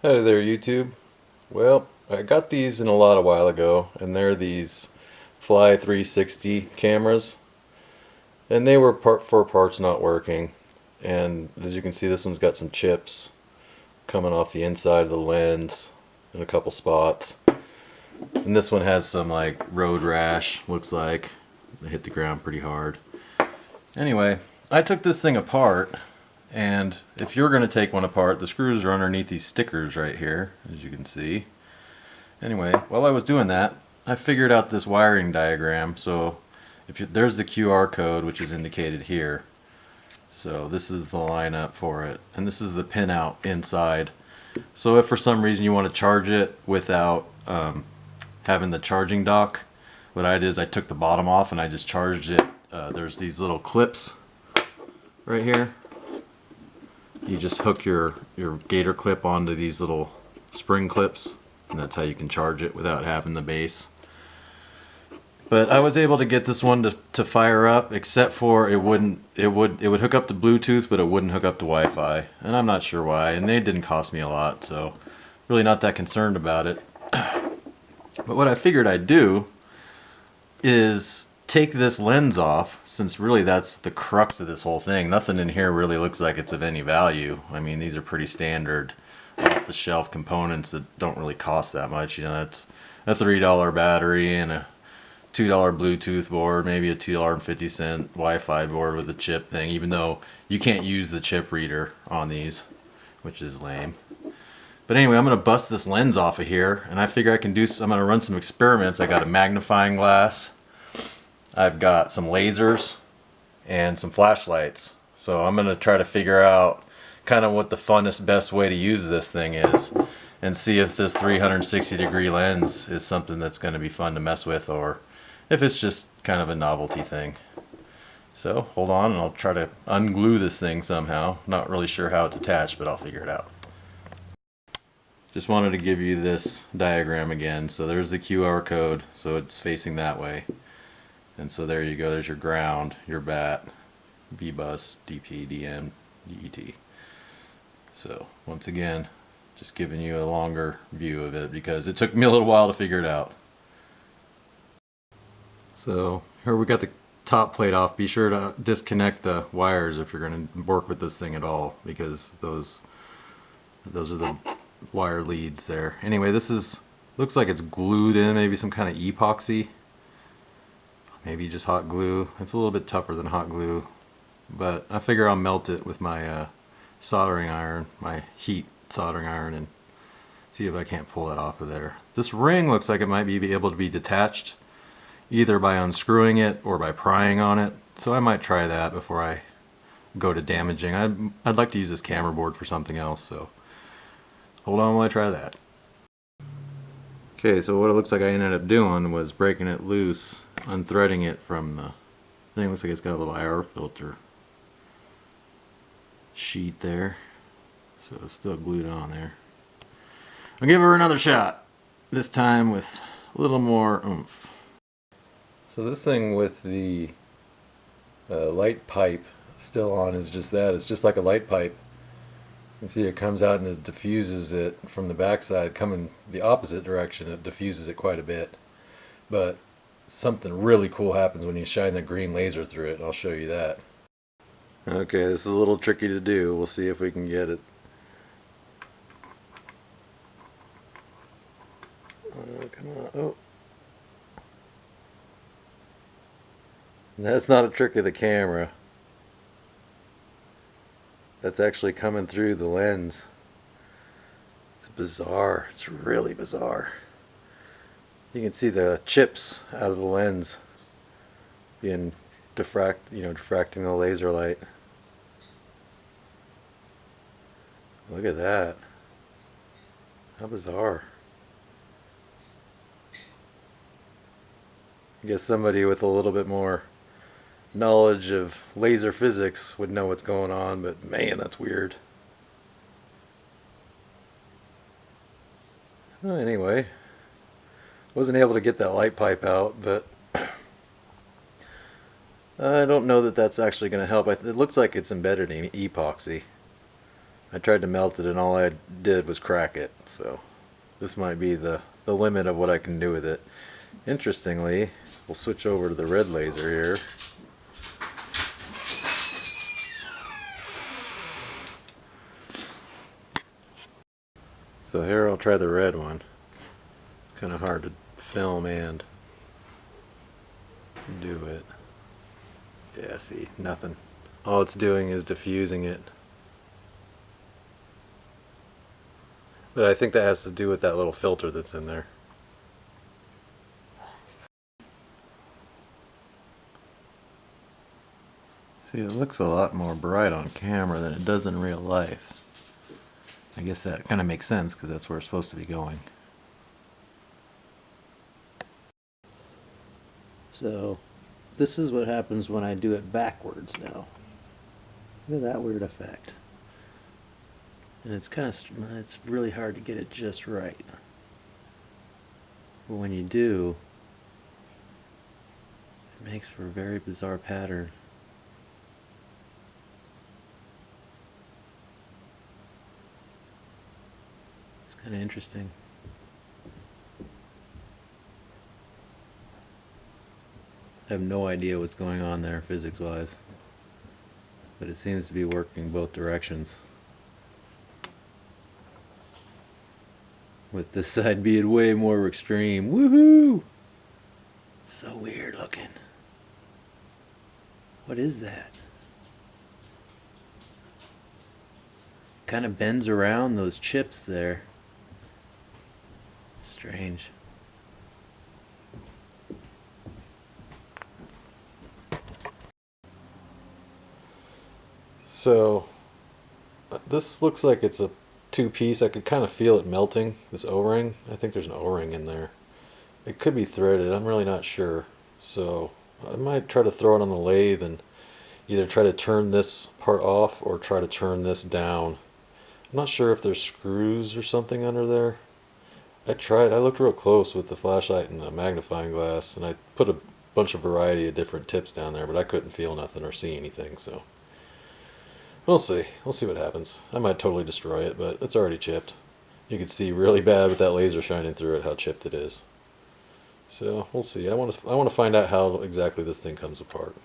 Hi there, YouTube. Well, I got these in a lot a while ago, and they're these Fly 360 cameras, and they were for parts not working. And as you can see, this one's got some chips coming off the inside of the lens in a couple spots. And this one has some like road rash, looks like. They hit the ground pretty hard. Anyway, I took this thing apart, and if you're going to take one apart, the screws are underneath these stickers right here, as you can see. Anyway, while I was doing that, I figured out this wiring diagram. So there's the QR code, which is indicated here. So this is the lineup for it, and this is the pinout inside. So if for some reason you want to charge it without having the charging dock, what I did is I took the bottom off and I just charged it. There's these little clips right here. You just hook your gator clip onto these little spring clips, and that's how you can charge it without having the base. But I was able to get this one to fire up, except for it would hook up to Bluetooth, but it wouldn't hook up to Wi-Fi, and I'm not sure why. And they didn't cost me a lot, so really not that concerned about it. But what I figured I'd do is take this lens off, since really that's the crux of this whole thing. Nothing in here really looks like it's of any value. I mean, these are pretty standard off-the-shelf components that don't really cost that much. You know, that's a $3 battery and a $2 Bluetooth board, maybe a $2.50 Wi-Fi board with a chip thing, even though you can't use the chip reader on these, which is lame. But anyway, I'm going to bust this lens off of here, and I figure I'm going to run some experiments. I got a magnifying glass, I've got some lasers, and some flashlights. So I'm going to try to figure out kind of what the funnest, best way to use this thing is, and see if this 360-degree lens is something that's going to be fun to mess with, or if it's just kind of a novelty thing. So hold on, and I'll try to unglue this thing somehow. Not really sure how it's attached, but I'll figure it out. Just wanted to give you this diagram again. So there's the QR code, so it's facing that way. And so there you go, there's your ground, your bat, B-bus, DP, DM, DET. So once again, just giving you a longer view of it because it took me a little while to figure it out. So here we got the top plate off. Be sure to disconnect the wires if you're going to work with this thing at all, because those are the wire leads there. Anyway, looks like it's glued in, maybe some kind of epoxy. Maybe just hot glue. It's a little bit tougher than hot glue, but I figure I'll melt it with my soldering iron, my heat soldering iron, and see if I can't pull that off of there. This ring looks like it might be able to be detached either by unscrewing it or by prying on it, so I might try that before I go to damaging. I'd like to use this camera board for something else, so hold on while I try that. Okay, so what it looks like I ended up doing was breaking it loose, unthreading it from the thing. Looks like it's got a little air filter sheet there, so it's still glued on there. I'll give her another shot, this time with a little more oomph. So this thing with the light pipe still on is just that. It's just like a light pipe. You can see it comes out and it diffuses it from the backside, coming the opposite direction. It diffuses it quite a bit. But something really cool happens when you shine the green laser through it. I'll show you that. Okay, this is a little tricky to do. We'll see if we can get it. Come on. Oh. That's not a trick of the camera. That's actually coming through the lens. It's bizarre. It's really bizarre. You can see the chips out of the lens being diffracting the laser light. Look at that. How bizarre. I guess somebody with a little bit more knowledge of laser physics would know what's going on, but man, that's weird. Well, anyway, wasn't able to get that light pipe out, but I don't know that that's actually going to help. It looks like it's embedded in epoxy. I tried to melt it and all I did was crack it, so this might be the limit of what I can do with it. Interestingly, we'll switch over to the red laser here. So here I'll try the red one. It's kind of hard to film and do it. Yeah, see, nothing. All it's doing is diffusing it. But I think that has to do with that little filter that's in there. See, it looks a lot more bright on camera than it does in real life. I guess that kind of makes sense because that's where it's supposed to be going. So, this is what happens when I do it backwards now. Look at that weird effect. And it's it's really hard to get it just right. But when you do, it makes for a very bizarre pattern. It's kind of interesting. I have no idea what's going on there physics-wise, but it seems to be working both directions. With this side being way more extreme. Woohoo! So weird looking. What is that? Kind of bends around those chips there. Strange. So this looks like it's a two-piece. I could kind of feel it melting, this O-ring. I think there's an O-ring in there. It could be threaded, I'm really not sure. So I might try to throw it on the lathe and either try to turn this part off or try to turn this down. I'm not sure if there's screws or something under there. I looked real close with the flashlight and a magnifying glass, and I put a bunch of variety of different tips down there, but I couldn't feel nothing or see anything, so we'll see. We'll see what happens. I might totally destroy it, but it's already chipped. You can see really bad with that laser shining through it how chipped it is. So we'll see. I want to find out how exactly this thing comes apart.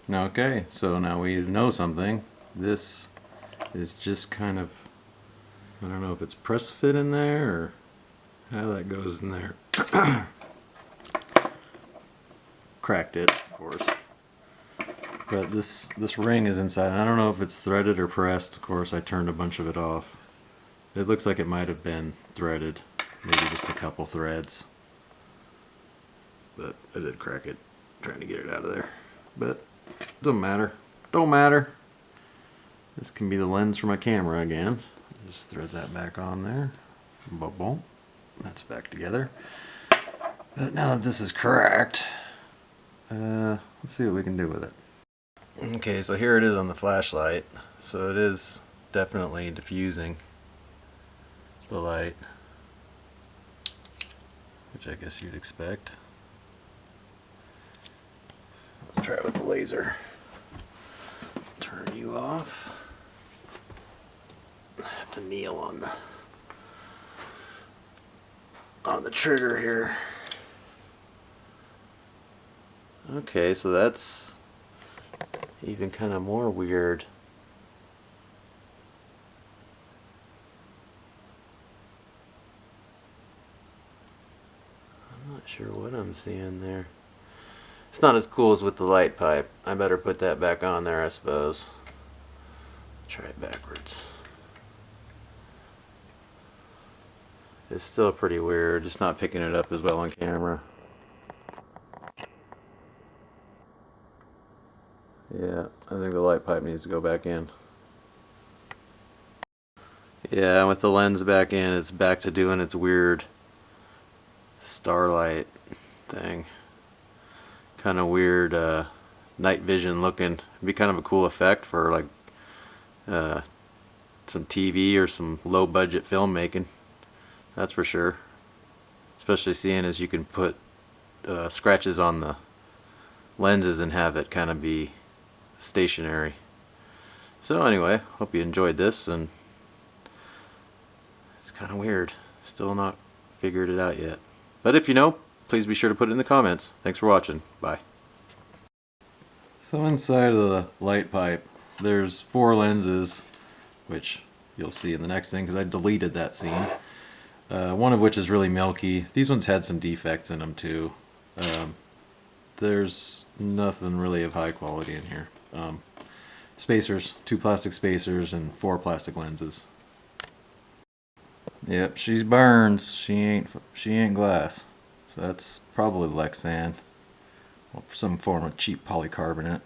Okay, so now we know something. This is just kind of, I don't know if it's press fit in there or how that goes in there. Cracked it, of course. But this ring is inside. I don't know if it's threaded or pressed. Of course, I turned a bunch of it off. It looks like it might have been threaded, maybe just a couple threads. But I did crack it, trying to get it out of there. But doesn't matter. Don't matter. This can be the lens for my camera again. Just thread that back on there. Boom. That's back together. But now that this is cracked, let's see what we can do with it. Okay, so here it is on the flashlight. So it is definitely diffusing the light, which I guess you'd expect. Let's try it with the laser. Turn you off. I have to kneel on the trigger here. Okay, so that's even kind of more weird. I'm not sure what I'm seeing there. It's not as cool as with the light pipe. I better put that back on there, I suppose. Try it backwards. It's still pretty weird, just not picking it up as well on camera. Yeah, I think the light pipe needs to go back in. Yeah, with the lens back in, it's back to doing its weird starlight thing. Kind of weird night vision looking. It'd be kind of a cool effect for like some TV or some low budget filmmaking. That's for sure. Especially seeing as you can put scratches on the lenses and have it kind of be stationary. So anyway, hope you enjoyed this, and it's kind of weird. Still not figured it out yet. But if you know, please be sure to put it in the comments. Thanks for watching. Bye. So inside of the light pipe, there's 4 lenses, which you'll see in the next thing because I deleted that scene. One of which is really milky. These ones had some defects in them too. There's nothing really of high quality in here. Spacers, 2 plastic spacers and 4 plastic lenses. Yep, she's burns. She ain't glass. So that's probably Lexan, or some form of cheap polycarbonate.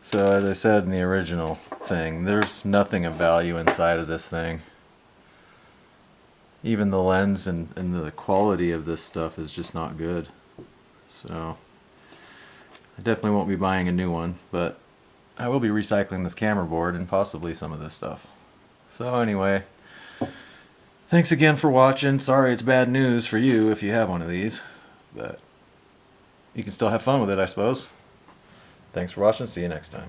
So as I said in the original thing, there's nothing of value inside of this thing. Even the lens and the quality of this stuff is just not good. So I definitely won't be buying a new one, but I will be recycling this camera board and possibly some of this stuff. So anyway, thanks again for watching. Sorry it's bad news for you if you have one of these, but you can still have fun with it, I suppose. Thanks for watching. See you next time.